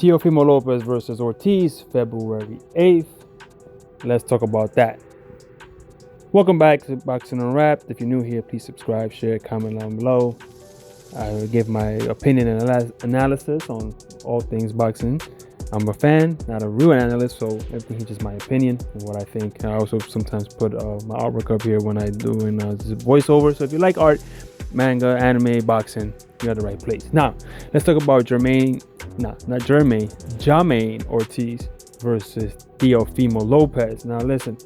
Teofimo Lopez versus Ortiz, February 8th. Let's talk about that. Welcome back to Boxing Unwrapped. If you're new here, please subscribe, share, comment down below. I will give my opinion and analysis on all things boxing. I'm a fan, not a real analyst, so everything is just my opinion and what I think. I also sometimes put my artwork up here when I do voiceover. So if you like art, manga, anime, boxing, you're at the right place. Now, let's talk about Jamaine Ortiz versus Teofimo Lopez. Now, listen.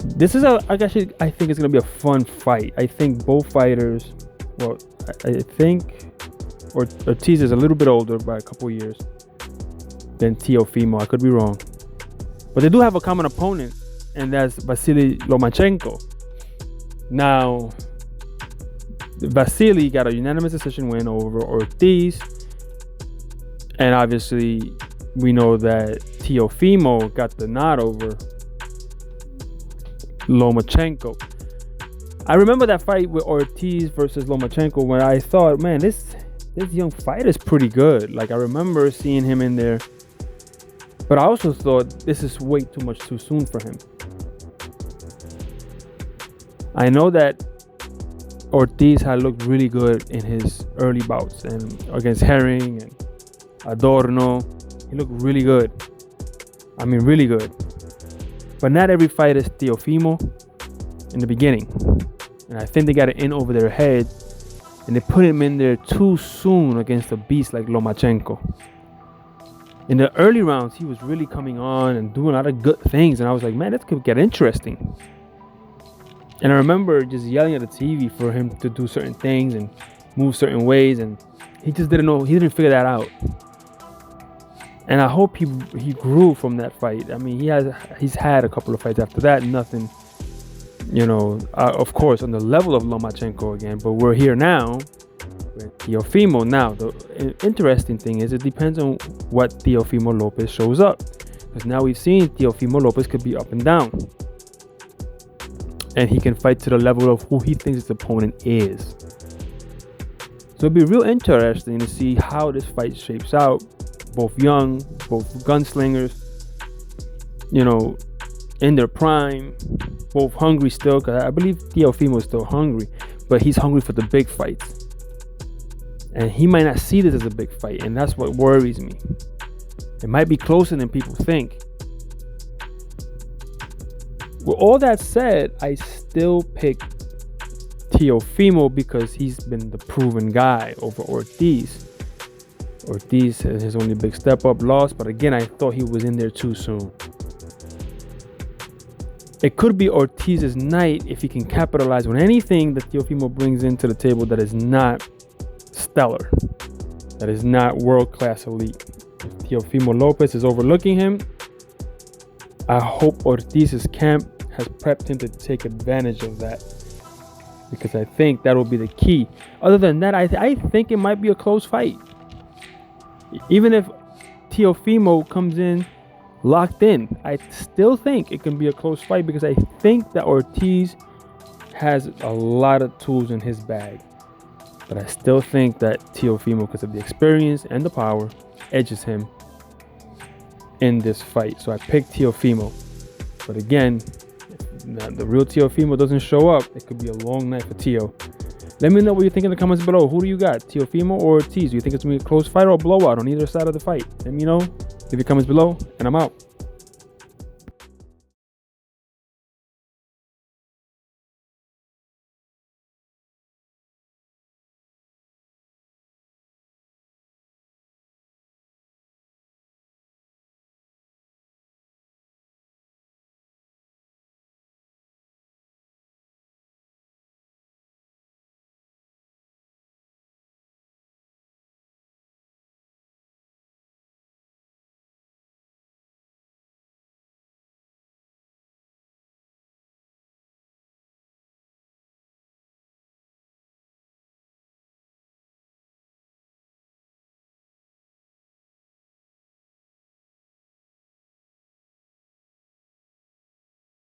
This is I think it's going to be a fun fight. I think both fighters, well, I think Ortiz is a little bit older by a couple years than Teofimo. I could be wrong. But they do have a common opponent, and that's Vasily Lomachenko. Now, Vasily got a unanimous decision win over Ortiz. And obviously, we know that Teofimo got the nod over Lomachenko. I remember that fight with Ortiz versus Lomachenko when I thought, man, this young fighter is pretty good. Like, I remember seeing him in there. But I also thought this is way too soon for him. I know that Ortiz had looked really good in his early bouts and against Herring and Adorno. He looked really good. I mean, really good. But not every fight is Teofimo in the beginning. And I think they got it in over their head. And they put him in there too soon against a beast like Lomachenko. In the early rounds, he was really coming on and doing a lot of good things. And I was like, man, this could get interesting. And I remember just yelling at the TV for him to do certain things and move certain ways. And he just didn't know. He didn't figure that out. And I hope he grew from that fight. I mean, he's had a couple of fights after that. Nothing, of course, on the level of Lomachenko again. But we're here now with Teofimo. Now, the interesting thing is it depends on what Teofimo Lopez shows up. Because now we've seen Teofimo Lopez could be up and down. And he can fight to the level of who he thinks his opponent is. So it'll be real interesting to see how this fight shapes out. Both young, both gunslingers, in their prime, both hungry still, because I believe Teofimo is still hungry, but he's hungry for the big fights. And he might not see this as a big fight, and that's what worries me. It might be closer than people think. With all that said, I still pick Teofimo because he's been the proven guy over Ortiz. Ortiz has his only big step up loss, but again, I thought he was in there too soon. It could be Ortiz's night if he can capitalize on anything that Teofimo brings into the table that is not stellar, that is not world-class elite. If Teofimo Lopez is overlooking him, I hope Ortiz's camp has prepped him to take advantage of that, because I think that will be the key. Other than that, I think it might be a close fight. Even if Teofimo comes in locked in, I still think it can be a close fight because I think that Ortiz has a lot of tools in his bag. But I still think that Teofimo, because of the experience and the power, edges him in this fight. So I picked Teofimo. But again, if the real Teofimo doesn't show up, it could be a long night for Teo. Let me know what you think in the comments below. Who do you got? Teofimo or Ortiz? Do you think it's going to be a close fight or a blowout on either side of the fight? Let me know. Leave your comments below, and I'm out.